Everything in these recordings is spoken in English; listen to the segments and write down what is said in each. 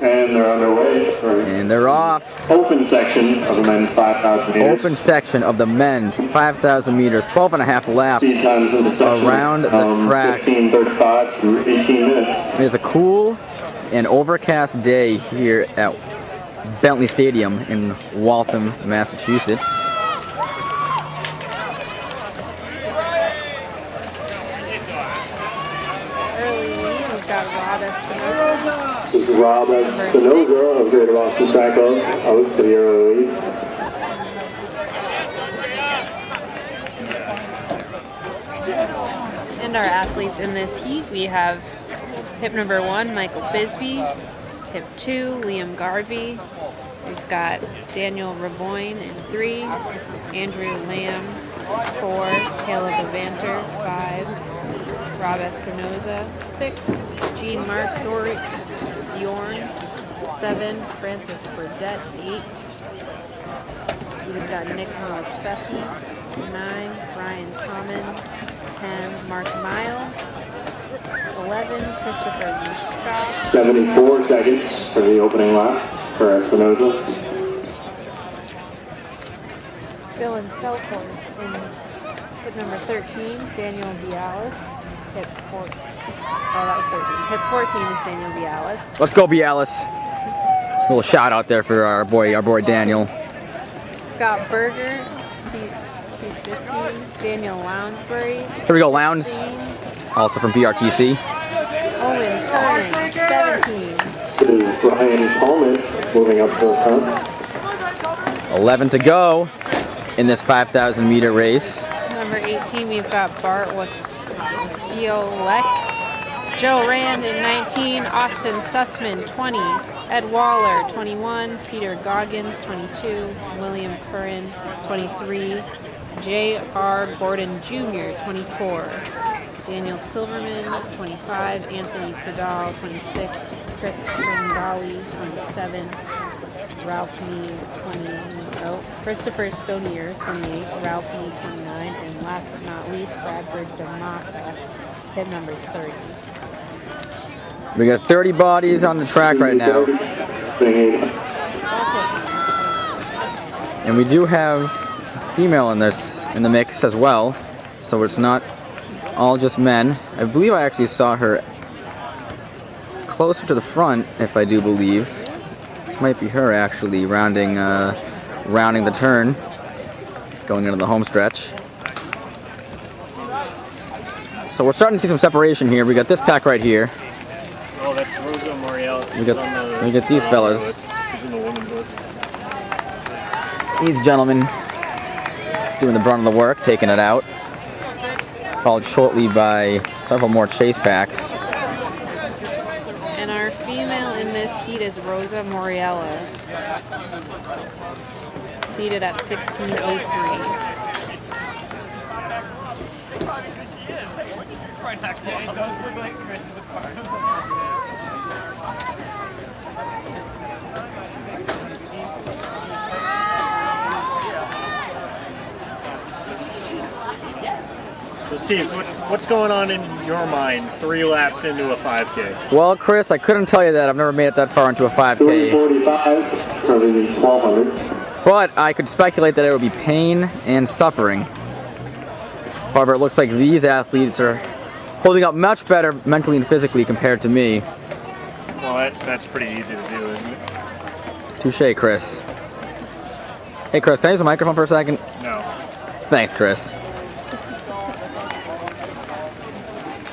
And they're underway. And they're off. Open section of the men's 5,000 meters. Open section of the men's 5,000 meters, 12.5 laps around the track. 15:35 through 18 minutes. It's a cool and overcast day here at Bentley Stadium in Waltham, Massachusetts. This is Rob Espinoza of Greater Boston Track Club out to the early lead. And our athletes in this heat, we have hip number 1, Michael Bisbee, hip 2, Liam Garvey. We've got Daniel Raboyne in 3, Andrew Lamb 4, Caleb Levanter 5, Rob Espinoza 6, Jean Mark Bjorn 7, Francis Burdett 8. We've got Nick Fessy 9, Brian Tommen 10, Mark Mile 11, Christopher Scott. 74 seconds for the opening lap for Espinoza. Dylan Selfors in hip number 13, Daniel Bialis. Hip 14. Oh, that was 13. Hip 14 is Daniel Bialis. Let's go, Bialis. A little shout out there for our boy Daniel. Scott Berger, C15. Daniel Lounsbury. Here we go, Lowndes. Also from BRTC. Owen Coleman, 17. This is Brian Coleman moving up to the front. 11 to go in this 5,000 meter race. Number 18, we've got Bart Wasiolek. Joe Rand in 19, Austin Sussman 20, Ed Waller 21, Peter Goggins 22, William Curran 23, J.R. Gordon Jr. 24, Daniel Silverman 25, Anthony Pradal 26, Chris Tringali 27, Ralph Mead 20, Christopher Stonier 28, Ralph Mead 29, and last but not least, Bradford DeMassa, hit number 30. We got 30 bodies on the track right now. And we do have a female in the mix as well, so it's not all just men. I believe I actually saw her closer to the front, if I do believe. This might be her actually rounding the turn, going into the home stretch. So we're starting to see some separation here. We got this pack right here. Oh, that's Rosa Moriel. We got these fellas. She's in the women's list. These gentlemen doing the brunt of the work, taking it out. Followed shortly by several more chase packs. And our female in this heat is Rosa Moriella, seated at 16:03. It does look like Chris is a part of it. So Steve, what's going on in your mind 3 laps into a 5K? Well, Chris, I couldn't tell you that. I've never made it that far into a 5K. 3:45 for the 1,200. But I could speculate that it would be pain and suffering. However, it looks like these athletes are holding up much better mentally and physically compared to me. Well, that's pretty easy to do, isn't it? Touche, Chris. Hey, Chris, can I use the microphone for a second? No. Thanks, Chris.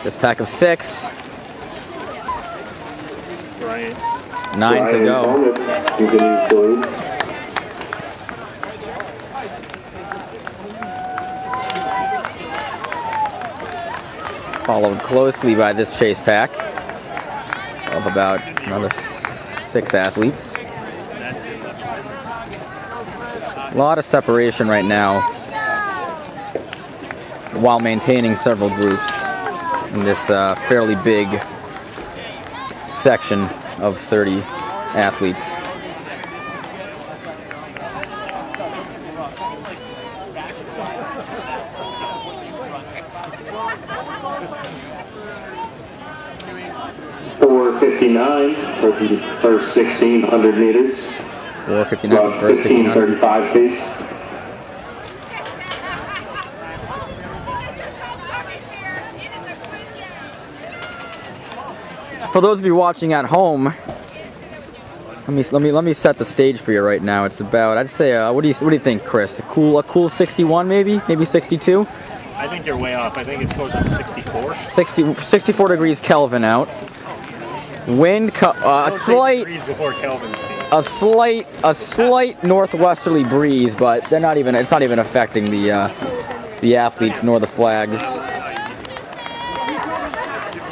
This pack of 6. Right. 9 to go. Followed closely by this chase pack of about another 6 athletes. A lot of separation right now while maintaining several groups in this fairly big section of 30 athletes. 4:59 for the first 1,600 meters. 4:59 About for 1600. 15:35 pace. For those of you watching at home, let me set the stage for you right now. It's about, I'd say, what do you think, Chris? A cool 61 maybe 62. I think you're way off. I think it's closer to 64. 64 degrees Kelvin out. Wind, a slight. Degrees before Kelvin, Steve. A slight northwesterly breeze, but it's not even affecting the athletes nor the flags.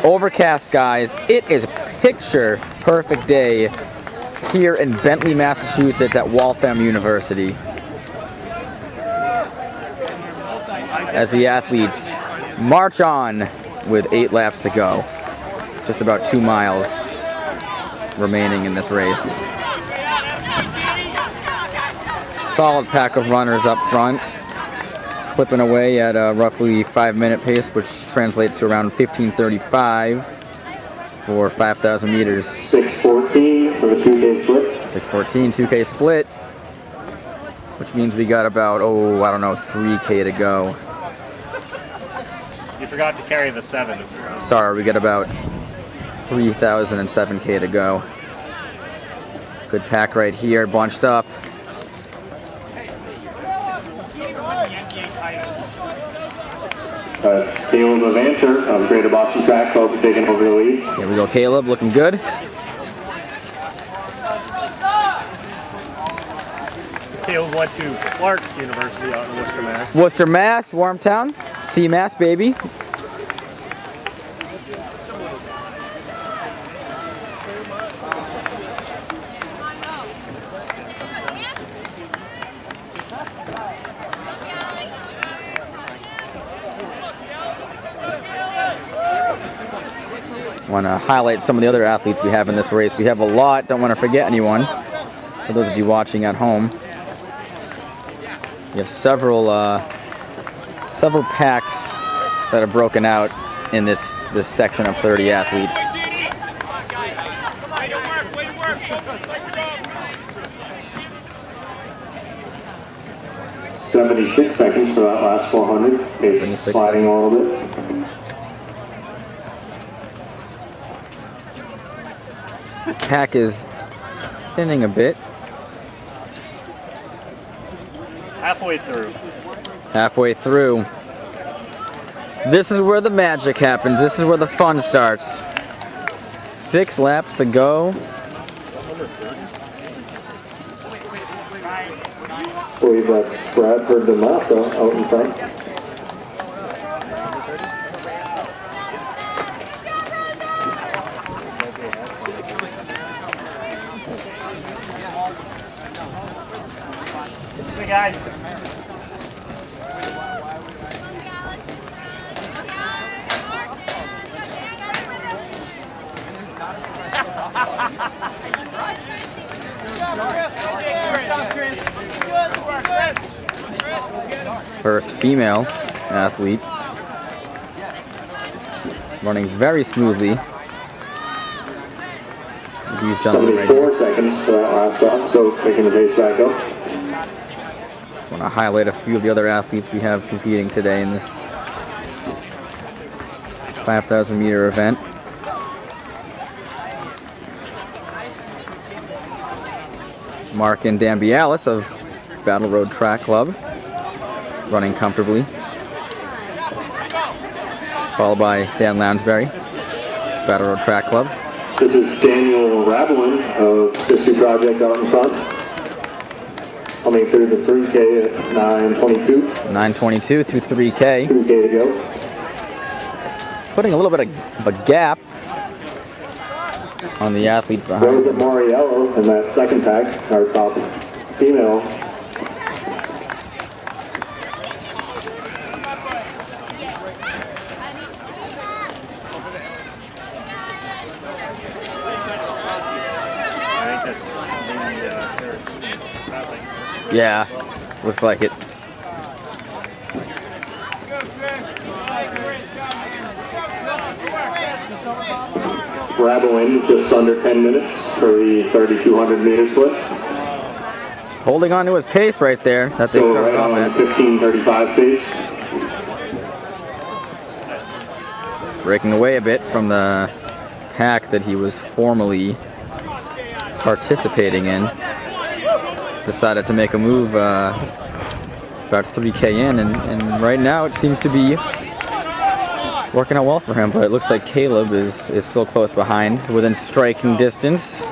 Overcast skies. It is picture perfect day here in Bentley, Massachusetts at Waltham University. As the athletes march on with 8 laps to go. Just about 2 miles remaining in this race. Solid pack of runners up front, clipping away at a roughly 5-minute pace, which translates to around 15:35 for 5,000 meters. 6:14 for the 2K split. 6:14, 2K split, which means we got about, 3K to go. You forgot to carry the 7. Sorry, we got about 3,007K to go. Good pack right here, bunched up. Caleb Levanter of Greater Boston Track Club taking over the lead. Here we go, Caleb, looking good. Caleb went to Clark University out in Worcester, Mass. Worcester, Mass, Warmtown, CMass, baby. Want to highlight some of the other athletes we have in this race. We have a lot, don't want to forget anyone. For those of you watching at home, we have several packs that are broken out in this section of 30 athletes. $76 seconds for that last 400. Pace 76 sliding seconds. a little bit. Pack is spinning a bit. Halfway through. Halfway through. This is where the magic happens. This is where the fun starts. 6 laps to go. I believe that's Bradford DeMassa out in front. Hey guys. First female athlete. Running very smoothly. These gentlemen right here. 74 seconds for that last stop, so taking the pace back up. Just want to highlight a few of the other athletes we have competing today in this 5,000 meter event. Mark and Dan Bialis of Battle Road Track Club, running comfortably. Followed by Dan Lounsbury, Battle Road Track Club. This is Daniel Ravelin of Sister Project out in front. Coming through the 3K at 9:22. 9:22 through 3K. 2K to go. Putting a little bit of a gap on the athletes behind Rosa them. Moriello in that second pack, our top female. I think that's maybe Sarah. Yeah, looks like it. Raboin just under 10 minutes for the 3,200 meter split. Holding on to his pace right there that they So started right off on at. 15:35 pace. Breaking away a bit from the pack that he was formerly participating in. Decided to make a move about 3K in, and right now it seems to be working out well for him, but it looks like Caleb is still close behind, within striking distance.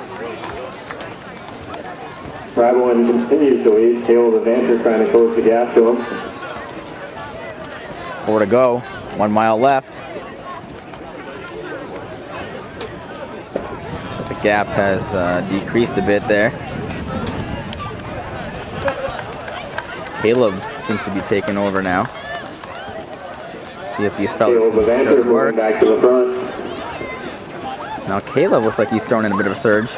Raboin continues to lead. Caleb Evanter trying to close the gap to him. 4 to go, 1 mile left. So the gap has decreased a bit there. Caleb seems to be taking over now. See if these fellas Caleb can show Evanter it work. moving back to the front. Now Caleb looks like he's throwing in a bit of a surge.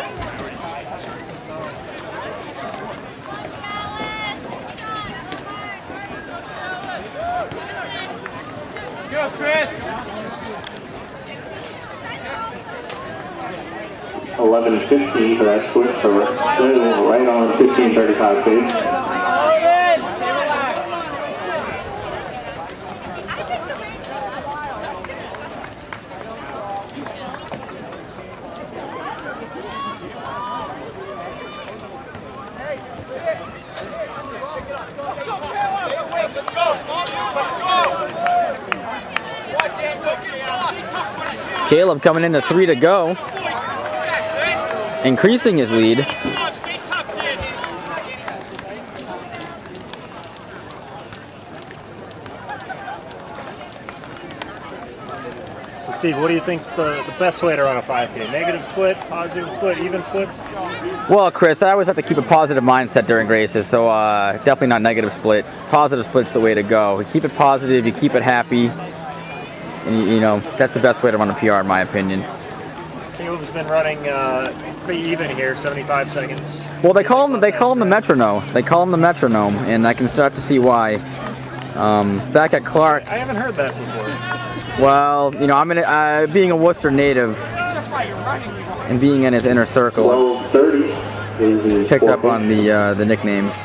Go, Chris! 11:15 for that switch, so we're still right on 15:35 pace. Caleb coming into 3 to go, increasing his lead. So Steve, what do you think's the best way to run a 5K? Negative split, positive split, even splits? Well, Chris, I always have to keep a positive mindset during races, so definitely not negative split. Positive split's the way to go. You keep it positive, you keep it happy, and you know that's the best way to run a PR, in my opinion. Caleb's been running pretty even here, 75 seconds. Well, they call him the metronome. They call him the metronome, and I can start to see why. Back at Clark. I haven't heard that before. Well, you know, being a Worcester native and being in his inner circle, 12:30. picked up on the nicknames.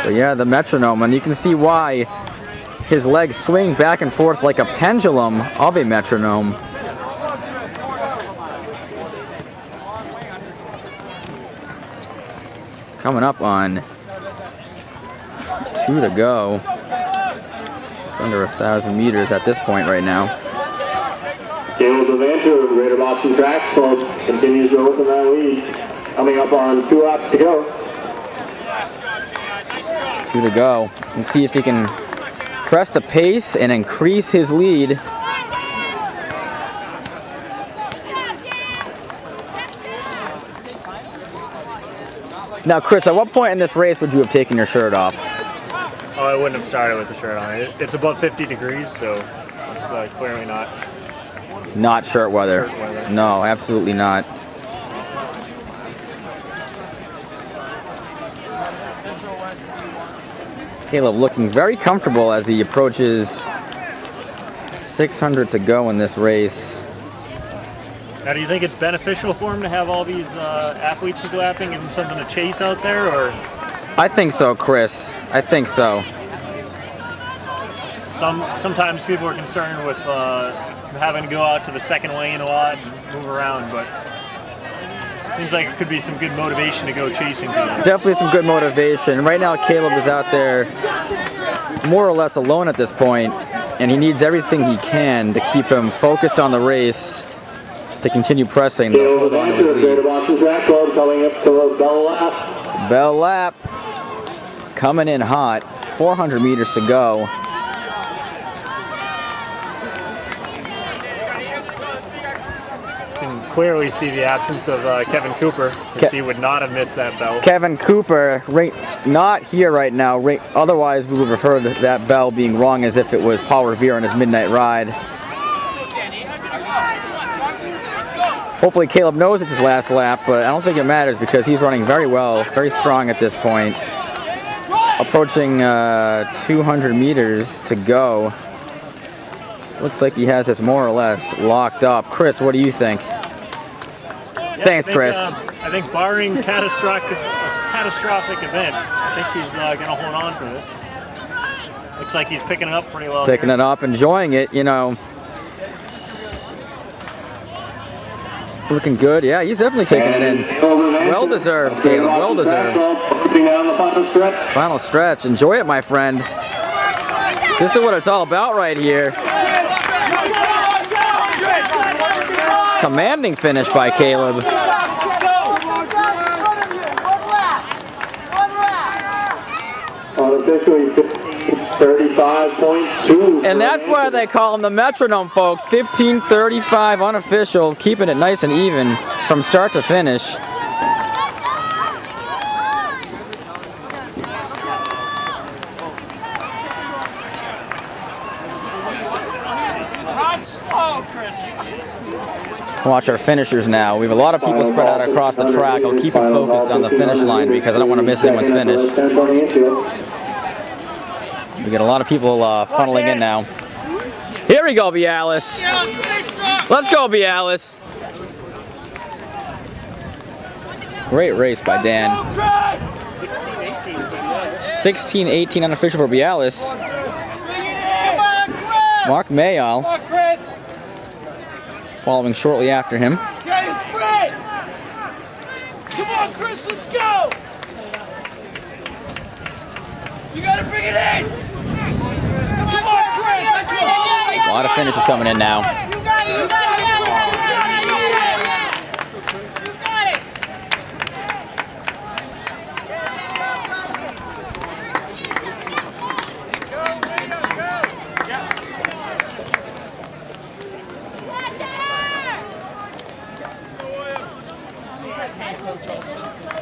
But yeah, the metronome, and you can see why his legs swing back and forth like a pendulum of a metronome. Coming up on 2 to go. Just under 1,000 meters at this point right now. Caleb Evanter of Greater Boston Track Club continues to open that lead. Coming up on 2 laps to go. 2 to go. And see if he can press the pace and increase his lead. Now, Chris, at what point in this race would you have taken your shirt off? Oh, I wouldn't have started with the shirt on. It's above 50 degrees, so it's clearly not. Not shirt weather. Shirt weather. No, absolutely not. Caleb looking very comfortable as he approaches 600 to go in this race. Now, do you think it's beneficial for him to have all these athletes he's lapping and something to chase out there, or? I think so, Chris. I think so. Sometimes people are concerned with having to go out to the second lane a lot and move around, but it seems like it could be some good motivation to go chasing people. Definitely some good motivation. Right now, Caleb is out there more or less alone at this point, and he needs everything he can to keep him focused on the race, to continue pressing. Caleb Evanter of Greater Boston Track Club coming up to the bell lap. Bell lap coming in hot. 400 meters to go. You can clearly see the absence of Kevin Cooper, because he would not have missed that bell. Kevin Cooper, not here right now. Otherwise, we would have heard that bell being rung as if it was Paul Revere on his midnight ride. Hopefully Caleb knows it's his last lap, but I don't think it matters because he's running very well, very strong at this point. Approaching 200 meters to go. Looks like he has this more or less locked up. Chris, what do you think? Yeah, Thanks, I think, Chris. I think barring catastrophic event, I think he's going to hold on for this. Looks like he's picking it up pretty well. Picking it up, enjoying it, you know. Looking good. Yeah, he's definitely kicking it in. Well deserved, Caleb. Well deserved. Final stretch. Enjoy it, my friend. This is what it's all about right here. Commanding finish by Caleb. Unofficially 35.2. And that's why they call him the metronome, folks. 15:35 unofficial, keeping it nice and even from start to finish. Watch our finishers now. We have a lot of people spread out across the track. I'll keep it focused on the finish line because I don't want to miss anyone's finish. We get a lot of people funneling in now. Here we go, Bialis. Let's go, Bialis. Great race by Dan. 16-18 unofficial for Bialis. Mark Mayall following shortly after him. Come on, Chris, let's go! You gotta bring it in! Come on, Chris, let's go! A lot of finishes coming in now. You got it, you got it! You got it!